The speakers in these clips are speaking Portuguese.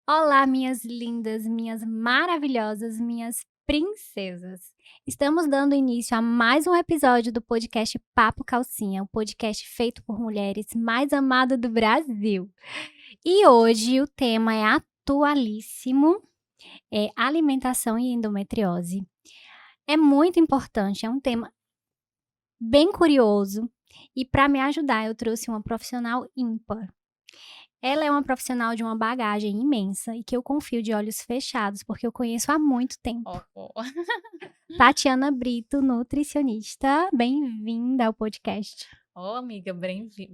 Olá, minhas lindas, minhas maravilhosas, minhas princesas. Estamos dando início a mais um episódio do podcast Papo Calcinha, o podcast feito por mulheres mais amado do Brasil. E hoje o tema é atualíssimo, é alimentação e endometriose. É muito importante, é um tema bem curioso e para me ajudar eu trouxe uma profissional ímpar. Ela é uma profissional de uma bagagem imensa e que eu confio de olhos fechados, porque eu conheço há muito tempo. Ó. Tatiana Brito, nutricionista, bem-vinda ao podcast. Amiga,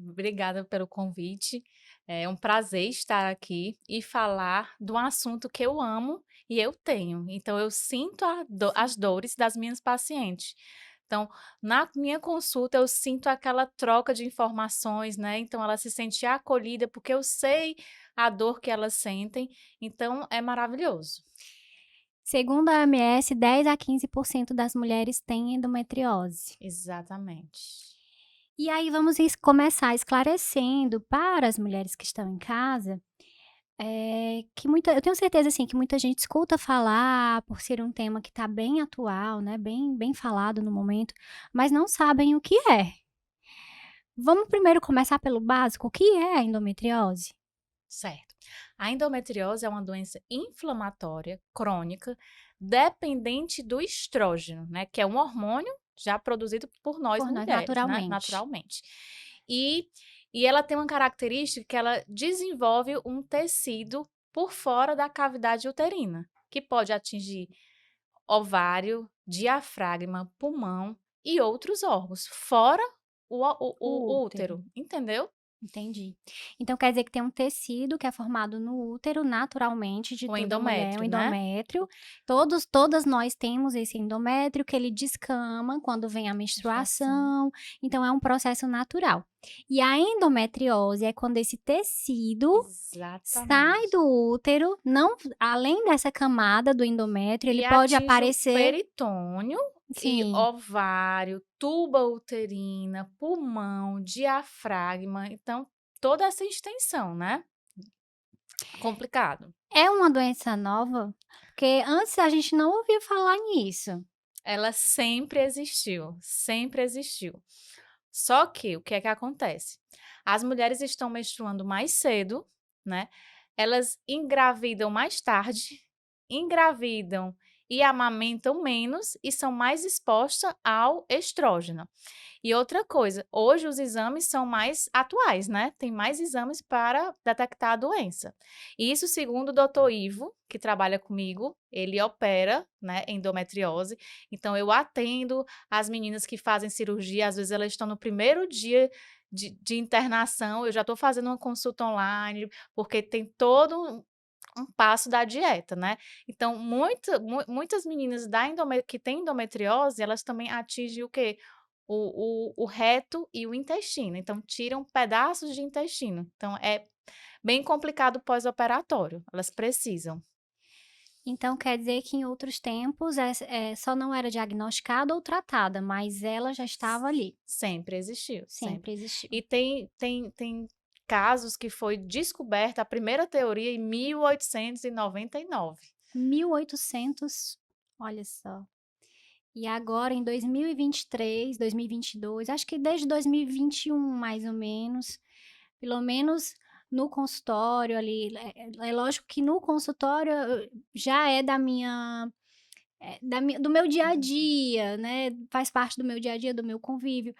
obrigada pelo convite. É um prazer estar aqui e falar de um assunto que eu amo e eu tenho. Então, eu sinto as dores das minhas pacientes. Então, na minha consulta, eu sinto aquela troca de informações, né? Então, ela se sente acolhida porque eu sei a dor que elas sentem. Então, é maravilhoso. Segundo a OMS, 10 a 15% das mulheres têm endometriose. Exatamente. E aí vamos começar esclarecendo para as mulheres que estão em casa, que eu tenho certeza assim que muita gente escuta falar por ser um tema que está bem atual, né, bem falado no momento, mas não sabem o que é. Vamos primeiro começar pelo básico, o que é a endometriose? Certo. A endometriose é uma doença inflamatória crônica dependente do estrógeno, né, que é um hormônio já produzido por nós Por nós, mulheres, né, naturalmente. naturalmente. E, e ela tem uma característica que ela desenvolve um tecido por fora da cavidade uterina, que pode atingir ovário, diafragma, pulmão e outros órgãos, fora O o útero, útero, entendeu? entendi. Então quer dizer que tem um tecido que é formado no útero naturalmente de O toda mulher, o endométrio, né? endométrio. Todas nós temos esse endométrio que ele descama quando vem a Menstruação. menstruação, então é um processo natural. E a endometriose é quando esse tecido sai Exatamente. do útero, não, além dessa camada do endométrio, ele E pode atinge o aparecer, peritônio e sim. ovário, tuba uterina, pulmão, diafragma, então toda essa extensão, né? Complicado. É uma doença nova? Porque antes a gente não ouvia falar nisso. Ela sempre existiu, sempre existiu. Só que o que é que acontece? As mulheres estão menstruando mais cedo, né? Elas engravidam mais tarde, engravidam e amamentam menos e são mais expostas ao estrógeno. E outra coisa, hoje os exames são mais atuais, né? Tem mais exames para detectar a doença. E isso segundo o doutor Ivo, que trabalha comigo, ele opera, né, endometriose. Então eu atendo as meninas que fazem cirurgia, às vezes elas estão no primeiro dia de internação, eu já estou fazendo uma consulta online, porque tem todo um passo da dieta, né? Então, muitas meninas que têm endometriose, elas também atingem o quê? O reto e o intestino. Então, tiram pedaços de intestino. Então, é bem complicado pós-operatório. Elas precisam. Então quer dizer que em outros tempos, só não era diagnosticada ou tratada, mas ela já estava ali, Sempre existiu, sempre. sempre existiu. E tem casos que foi descoberta a primeira teoria em 1899. 1800, olha só. E agora em 2023, 2022, acho que desde 2021 mais ou menos, pelo menos no consultório ali, é lógico que no consultório já é do meu dia a dia, né, faz parte do meu dia a dia, do meu convívio.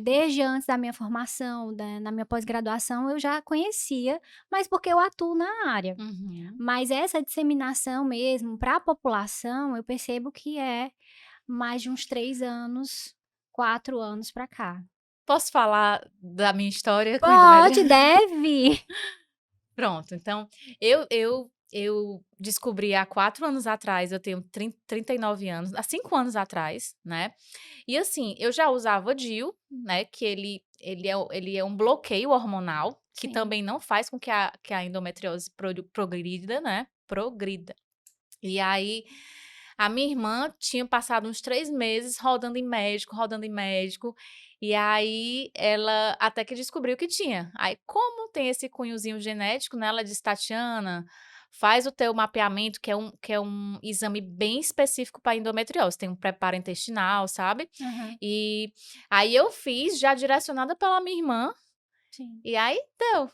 Desde antes da minha formação, na minha pós-graduação, eu já conhecia, mas porque eu atuo na área. Uhum. Mas essa disseminação mesmo para a população, eu percebo que é mais de uns 3 anos, 4 anos para cá. Posso falar da minha história com Pode, endometriose? deve. Pronto, então eu descobri há 4 anos atrás, eu tenho 39 anos, há 5 anos atrás, né. E assim, eu já usava DIU, né, que ele é um bloqueio hormonal, que Sim. também não faz com que a endometriose progrida, né, progrida. E aí, a minha irmã tinha passado uns 3 meses rodando em médico, e aí ela até que descobriu que tinha. Aí, como tem esse cunhozinho genético, né, ela disse: "Tatiana, faz o teu mapeamento, que é um exame bem específico para endometriose. Tem um preparo intestinal, sabe? Aham, E aí eu fiz, já direcionada pela minha irmã, sim. e aí deu.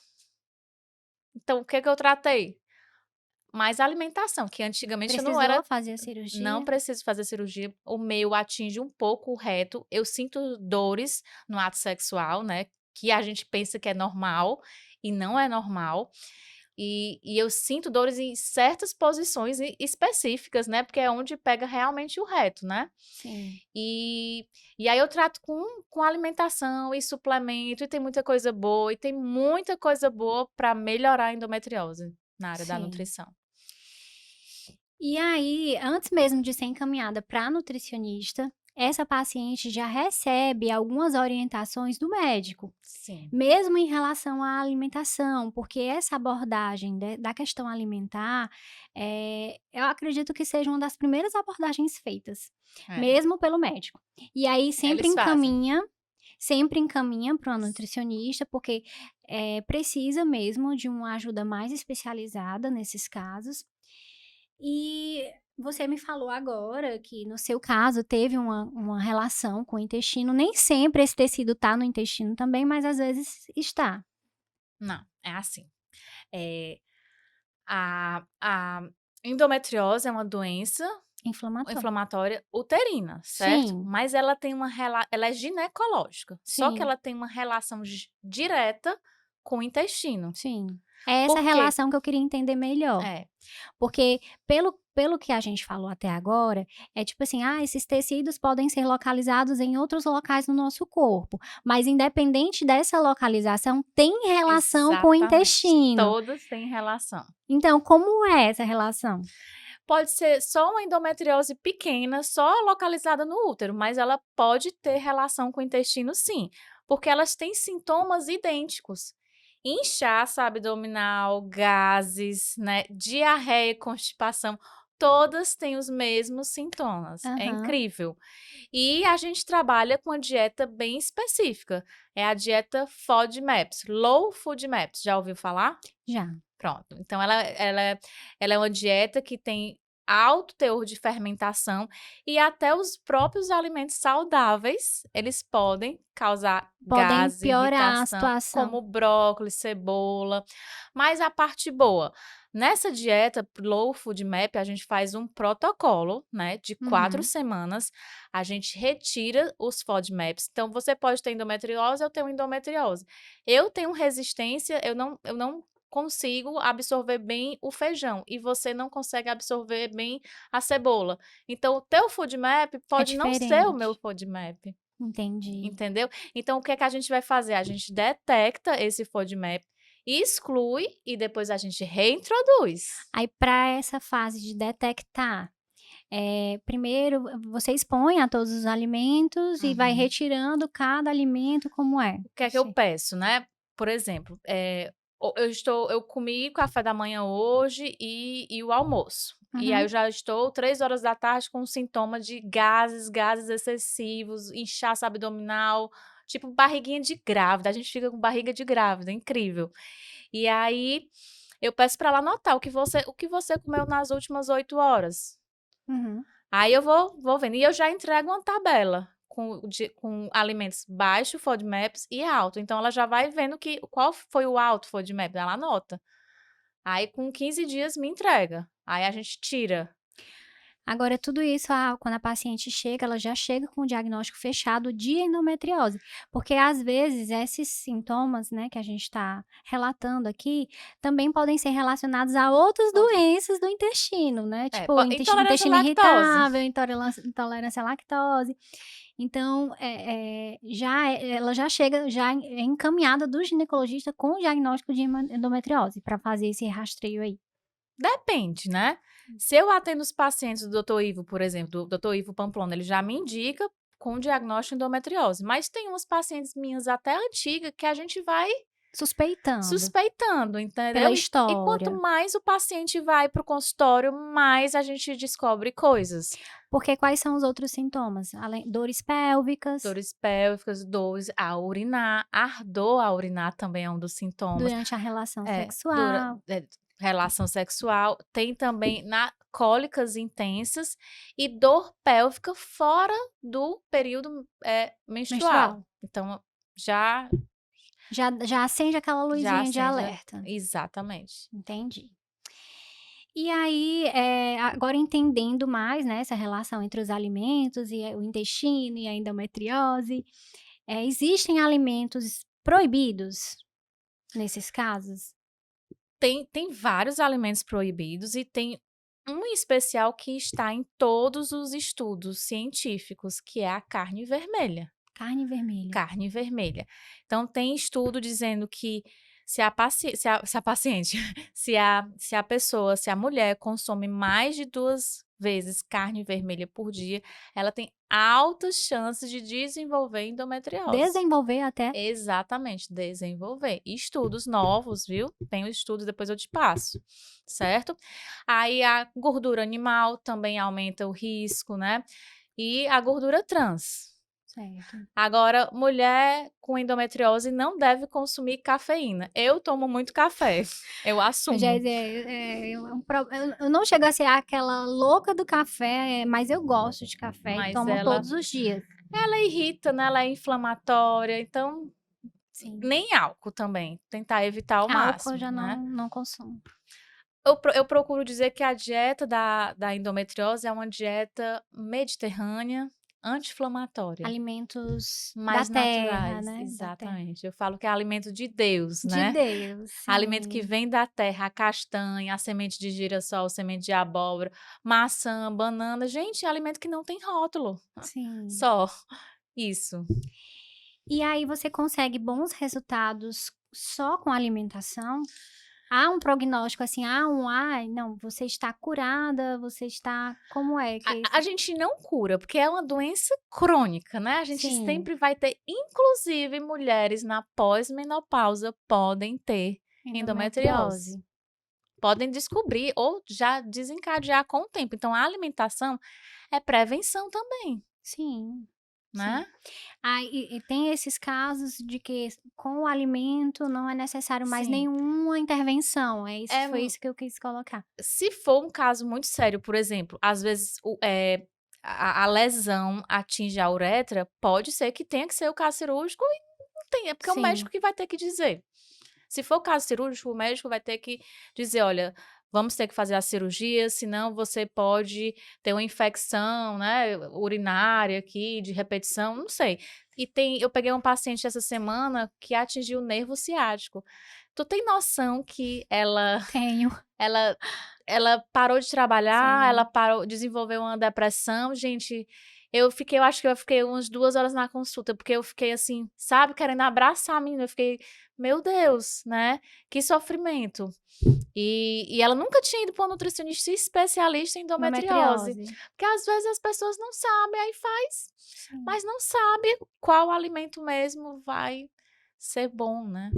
Então, o que que eu tratei? Mais alimentação, que antigamente eu não Precisou era, fazer a não cirurgia? preciso fazer cirurgia. O meu atinge um pouco o reto. Eu sinto dores no ato sexual, né? Que a gente pensa que é normal e não é normal. E eu sinto dores em certas posições específicas, né? Porque é onde pega realmente o reto, né? Sim, E, e aí eu trato com alimentação e suplemento, e tem muita coisa boa, e tem muita coisa boa para melhorar a endometriose na área da sim. nutrição. E aí, antes mesmo de ser encaminhada para nutricionista, essa paciente já recebe algumas orientações do médico, Sim. mesmo em relação à alimentação, porque essa abordagem da questão alimentar, eu acredito que seja uma das primeiras abordagens feitas, É, mesmo pelo médico. E aí eles fazem. sempre encaminha para uma nutricionista, porque precisa mesmo de uma ajuda mais especializada nesses casos. E você me falou agora que no seu caso teve uma relação com o intestino, nem sempre esse tecido tá no intestino também, mas às vezes está. Não, é assim. Eh, a endometriose é uma doença Inflamatório. inflamatória uterina, certo? Sim, Mas ela tem ela é ginecológica, só que sim, ela tem uma relação direta com o intestino. sim. É essa Por quê? relação que eu queria entender melhor. É, Porque pelo que a gente falou até agora, é tipo assim: "Ah, esses tecidos podem ser localizados em outros locais no nosso corpo", mas independente dessa localização, tem relação com o exatamente. intestino. Todas têm relação. Então, como é essa relação? Pode ser só uma endometriose pequena, só localizada no útero, mas ela pode ter relação com o intestino sim, porque elas têm sintomas idênticos. Inchaço abdominal, gases, né, diarreia, constipação, todas têm os mesmos sintomas. É Aham, incrível. E a gente trabalha com uma dieta bem específica. É a dieta FODMAPs, Low Food Maps. Já ouviu falar? já. Pronto. Então ela é uma dieta que tem alto teor de fermentação e até os próprios alimentos saudáveis, eles podem causar Podem gases, piorar a irritação, situação. como brócolis, cebola. Mas a parte boa, nessa dieta Low Food Map, a gente faz um protocolo, né, de 4 Uhum. semanas, a gente retira os FODMAPs. Então você pode ter endometriose, eu tenho endometriose. Eu tenho resistência, eu não consigo absorver bem o feijão e você não consegue absorver bem a cebola. Então, o teu FODMAP É pode não ser o meu diferente. FODMAP, Entendi. entendeu? Então, o que é que a gente vai fazer? A gente detecta esse FODMAP, exclui e depois a gente reintroduz. Aí para essa fase de detectar, primeiro você expõe a todos os alimentos e vai Uhum. retirando cada alimento como é. O que é que eu Sim. peço, né? Por exemplo, eu comi café da manhã hoje e o almoço. E aí eu Uhum. já estou 3 horas da tarde com sintoma de gases excessivos, inchaço abdominal, tipo barriguinha de grávida. A gente fica com barriga de grávida, incrível. E aí eu peço para ela anotar o que você comeu nas últimas 8 horas. Uhum. Aí eu vou vendo. E eu já entrego uma tabela com alimentos baixo FODMAPs e alto. Então ela já vai vendo qual foi o alto FODMAP, ela anota. Aí com 15 dias me entrega. Aí a gente tira. Agora tudo isso, quando a paciente chega, ela já chega com o diagnóstico fechado de endometriose, porque às vezes esses sintomas, né, que a gente está relatando aqui, também podem ser relacionados a outras Outra- doenças do intestino, né, É, tipo intolerância à intestino lactose. irritável, intolerância à lactose. Então, ela já chega já encaminhada do ginecologista com o diagnóstico de endometriose, para fazer esse rastreio aí. Depende, né? Se eu atendo os pacientes do Dr. Ivo, por exemplo, do Dr. Ivo Pamplona, ele já me indica com diagnóstico de endometriose. Mas tem umas pacientes minhas até antigas que a gente vai Suspeitando, suspeitando, pela entendeu? E quanto história. mais o paciente vai para o consultório, mais a gente descobre coisas. Porque quais são os outros sintomas? Além dores pélvicas, Dores pélvicas, dores a urinar, ardor a urinar também é um dos sintomas. durante a relação É, dura sexual. relação sexual, tem também cólicas intensas e dor pélvica fora do período menstrual. Menstrual. Então, já Já acende aquela já luzinha de acende alerta. exatamente. Entendi. E aí, agora entendendo mais, né, essa relação entre os alimentos e o intestino e a endometriose, existem alimentos proibidos nesses casos? Tem vários alimentos proibidos e tem um em especial que está em todos os estudos científicos, que é a carne vermelha. Carne vermelha. Carne vermelha. Então tem estudo dizendo que se a paciente, se a pessoa, se a mulher consome mais de 2 vezes carne vermelha por dia, ela tem altas chances de desenvolver endometriose. Desenvolver até? Exatamente, desenvolver. Estudos novos, viu? Tem os estudos, depois eu te passo, certo? Aí a gordura animal também aumenta o risco, né? E a gordura trans. Certo. Agora, mulher com endometriose não deve consumir cafeína. Eu tomo muito café, eu Eu já ia assumo. dizer, eu não chego a ser aquela louca do café, mas eu gosto de café e Mas tomo ela todos os dias. irrita, né? Ela é inflamatória, então Sim. nem álcool também, tentar evitar ao Álcool eu máximo, já né? não consumo. Eu procuro dizer que a dieta da endometriose é uma dieta mediterrânea, anti-inflamatória, Alimentos da mais terra, naturais, né, da terra. exatamente. Eu falo que é alimento de Deus, De né? Deus, Alimento que sim, vem da terra, a castanha, a semente de girassol, semente de abóbora, maçã, banana. Gente, é alimento que não tem rótulo. sim. Só isso. E aí você consegue bons resultados só com alimentação? Há um prognóstico assim, "Ai, não, você está curada, você está", como é que é A esse gente não cura, porque é uma doença crônica, né? A gente sim, sempre vai ter, inclusive mulheres na pós-menopausa podem ter endometriose. endometriose? Podem descobrir ou já desencadear com o tempo. Então, a alimentação é prevenção também, Sim, sim. né? Ah, e tem esses casos de que com o alimento não é necessário mais Sim. nenhuma intervenção, É, foi isso que eu quis colocar. se for um caso muito sério, por exemplo, às vezes a lesão atinge a uretra, pode ser que tenha que ser o caso cirúrgico e não tem, é porque é o médico Sim, que vai ter que dizer. Se for caso cirúrgico, o médico vai ter que dizer: olha, vamos ter que fazer a cirurgia, senão você pode ter uma infecção, né, urinária aqui, de repetição, não sei. Eu peguei um paciente essa semana que atingiu o nervo ciático. Tu tem noção que tenho. ela ela parou de trabalhar, ela Sim, parou, desenvolveu uma depressão. Gente, eu acho que eu fiquei umas 2 horas na consulta, porque eu fiquei assim, sabe, querendo abraçar a menina, eu fiquei: "Meu Deus, né, que sofrimento". E ela nunca tinha ido para uma nutricionista especialista em endometriose, endometriose. porque às vezes as pessoas não sabem, aí faz, Sim. mas não sabe qual alimento mesmo vai ser bom, né.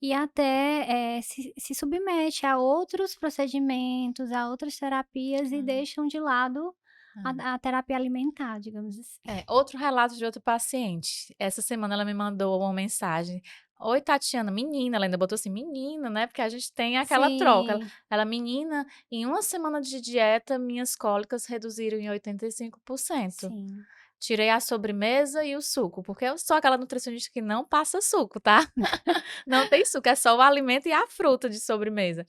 E até, se submete a outros procedimentos, a outras terapias e Ah, deixam de lado ah. a terapia alimentar, digamos assim. Outro relato de outro paciente. Essa semana ela me mandou uma mensagem: "Oi, Tatiana", menina, ela ainda botou assim: "Menina", né, porque a gente tem aquela troca. Sim, Ela: "Menina, em uma semana de dieta, minhas cólicas reduziram em 85%. sim. Tirei a sobremesa e o suco", porque eu sou aquela nutricionista que não passa suco, tá? Não tem suco, é só o alimento e a fruta de sobremesa.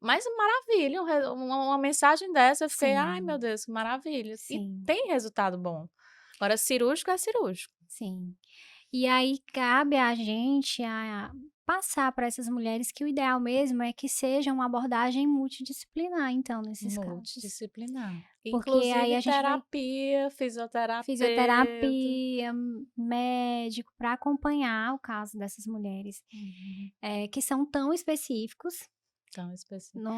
Mas maravilha, uma mensagem dessa, eu fiquei: "Ai, meu Sim, Deus, que maravilha". E sim, tem resultado bom. Agora cirúrgico é cirúrgico. sim. E aí cabe a gente passar para essas mulheres que o ideal mesmo é que seja uma abordagem multidisciplinar, então, nesses casos. Multidisciplinar. Porque aí Inclusive a gente vai terapia, fisioterapeuta. fisioterapia, médico, para acompanhar o caso dessas mulheres, Uhum. que são tão específicos, Tão específico.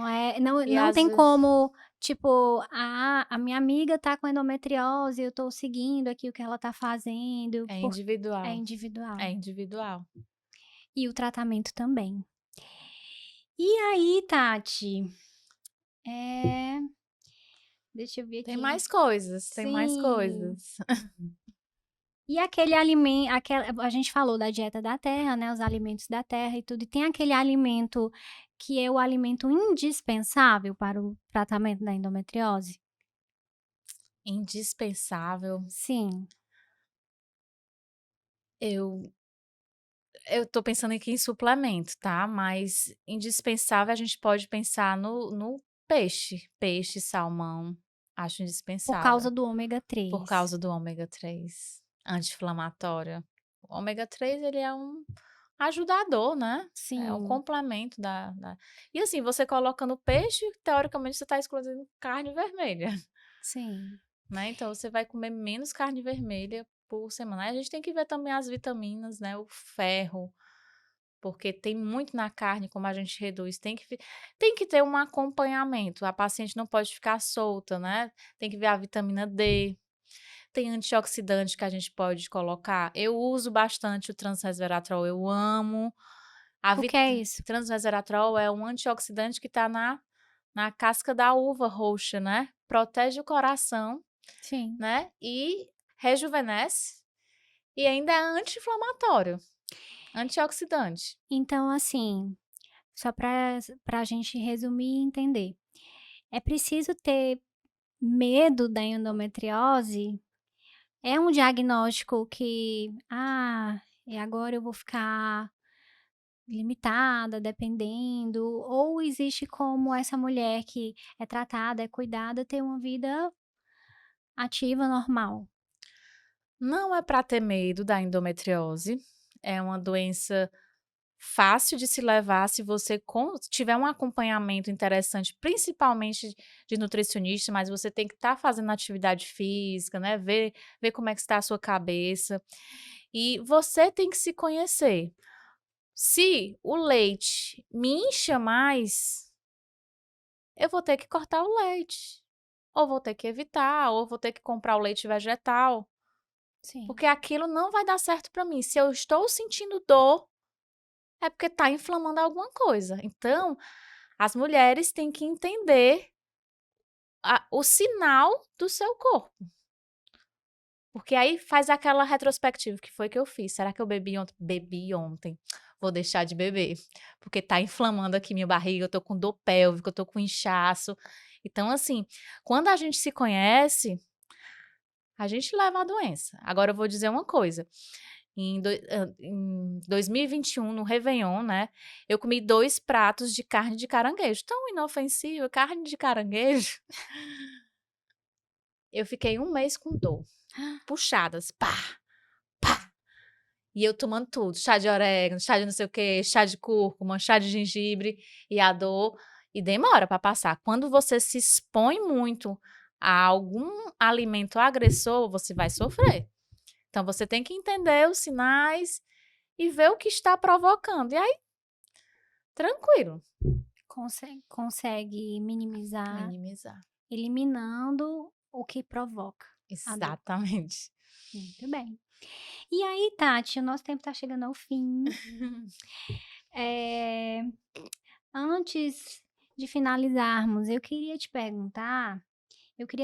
E não às tem vezes como, tipo, a minha amiga tá com endometriose, eu tô seguindo aqui o que ela tá fazendo, é é individual, individual. é individual. E o tratamento também. E aí, Tati, eh, deixa eu ver Tem aqui. mais coisas, tem mais Sim. coisas. E aquele alimento, a gente falou da dieta da terra, né? Os alimentos da terra e tudo. E tem aquele alimento que é o alimento indispensável para o tratamento da endometriose? Indispensável. Sim. Eu eu tô pensando aqui em suplemento, tá, mas indispensável a gente pode pensar no peixe, peixe, salmão, acho Por indispensável, causa do ômega por 3. causa do ômega 3 anti-inflamatório. O ômega 3 ele é um ajudador, né, é um Sim, complemento da e assim, você coloca no peixe, teoricamente você tá excluindo carne vermelha. sim. Né, então você vai comer menos carne vermelha por semana. Aí a gente tem que ver também as vitaminas, né, o ferro, porque tem muito na carne, como a gente reduz, tem que ter um acompanhamento, a paciente não pode ficar solta, né, tem que ver a vitamina D, tem antioxidante que a gente pode colocar. Eu uso bastante o transresveratrol, eu amo. A O vit que é isso? Transresveratrol é um antioxidante que está na casca da uva roxa, né, protege o coração, Sim. né, e rejuvenesce e ainda é anti-inflamatório, antioxidante. Então, assim, só para a gente resumir e entender, é preciso ter medo da endometriose? É um diagnóstico que, e agora eu vou ficar limitada, dependendo, ou existe como essa mulher que é tratada, é cuidada, ter uma vida ativa, normal? Não é para ter medo da endometriose, é uma doença fácil de se levar se você tiver um acompanhamento interessante, principalmente de nutricionista, mas você tem que estar fazendo atividade física, né, ver como é que está a sua cabeça. E você tem que se conhecer. Se o leite me incha mais, eu vou ter que cortar o leite, ou vou ter que evitar, ou vou ter que comprar o leite vegetal, Sim, porque aquilo não vai dar certo para mim. Se eu estou sentindo dor, é porque está inflamando alguma coisa. Então, as mulheres têm que entender o sinal do seu corpo. Porque aí faz aquela retrospectiva, que foi que eu fiz. Será que eu bebi ontem? Bebi ontem. Vou deixar de beber, porque tá inflamando aqui minha barriga, eu tô com dor pélvica, eu tô com inchaço. Então, assim, quando a gente se conhece, a gente leva a doença. Agora eu vou dizer uma coisa, em 2021, no réveillon, né, eu comi 2 pratos de carne de caranguejo, tão inofensiva, carne de caranguejo. Eu fiquei um mês com dor, puxadas, pá, pá. E eu tomando tudo, chá de orégano, chá de não sei o quê, chá de cúrcuma, chá de gengibre, e a dor e demora para passar. Quando você se expõe muito a algum alimento agressor, você vai sofrer. Então você tem que entender os sinais e ver o que está provocando. E aí, tranquilo, consegue minimizar, minimizar. eliminando o que provoca a dor. Exatamente. Muito bem. E aí, Tati, o nosso tempo tá chegando ao fim. Eh, Antes de finalizarmos, eu queria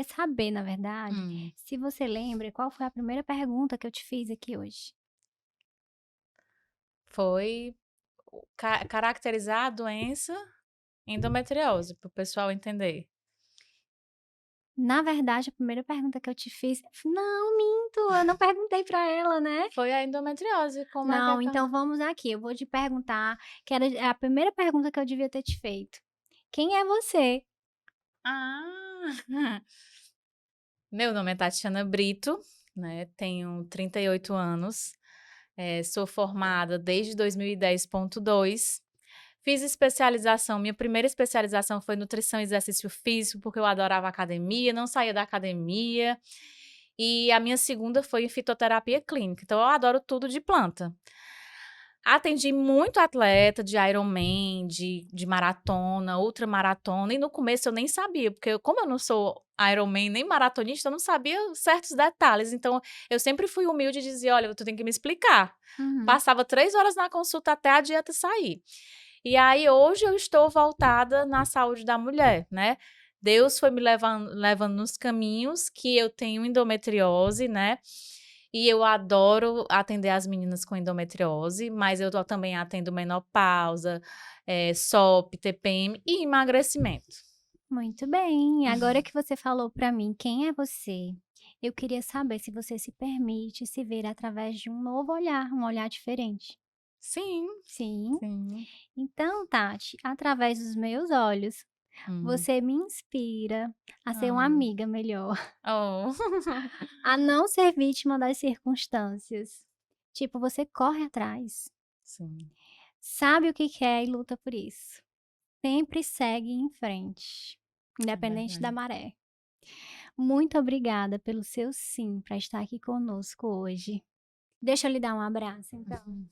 saber, na verdade, Hum, se você lembra qual foi a primeira pergunta que eu te fiz aqui hoje. foi caracterizar a doença endometriose, para o pessoal entender. Na verdade, a primeira pergunta que eu te fiz, não, minto, eu não perguntei pra ela, né? Foi a endometriose, como é que é Não, que então vamos aqui, eu vou te perguntar, que era a primeira pergunta que eu devia ter te feito. Quem é você? Ah! Meu nome é Tatiana Brito, né, tenho 38 anos, sou formada desde 2010.2, fiz especialização, minha primeira especialização foi nutrição e exercício físico, porque eu adorava academia, não saía da academia, e a minha segunda foi em fitoterapia clínica, então eu adoro tudo de planta. Atendi muito atleta de Ironman, de maratona, ultramaratona, e no começo eu nem sabia, porque como eu não sou Ironman nem maratonista, eu não sabia certos detalhes, então eu sempre fui humilde e dizia: "Olha, tu tem que me explicar". Uhum. Passava 3 horas na consulta até a dieta sair. E aí hoje eu estou voltada na saúde da mulher, né. Deus foi me levando nos caminhos que eu tenho endometriose, né, E eu adoro atender as meninas com endometriose, mas eu também atendo menopausa, SOP, TPM e emagrecimento. Muito bem. Agora que você falou para mim quem é você, eu queria saber se você se permite se ver através de um novo olhar, um olhar diferente. Sim, Sim. sim. Então, Tati, através dos meus olhos, Hum. você me inspira a ser uma Ah. amiga melhor, Oh. a não ser vítima das circunstâncias. Tipo, você corre atrás, Sim, sabe o que quer e luta por isso. Sempre segue em frente, é independente da verdade. maré. Muito obrigada pelo seu sim para estar aqui conosco hoje. Deixa eu lhe dar um abraço, então.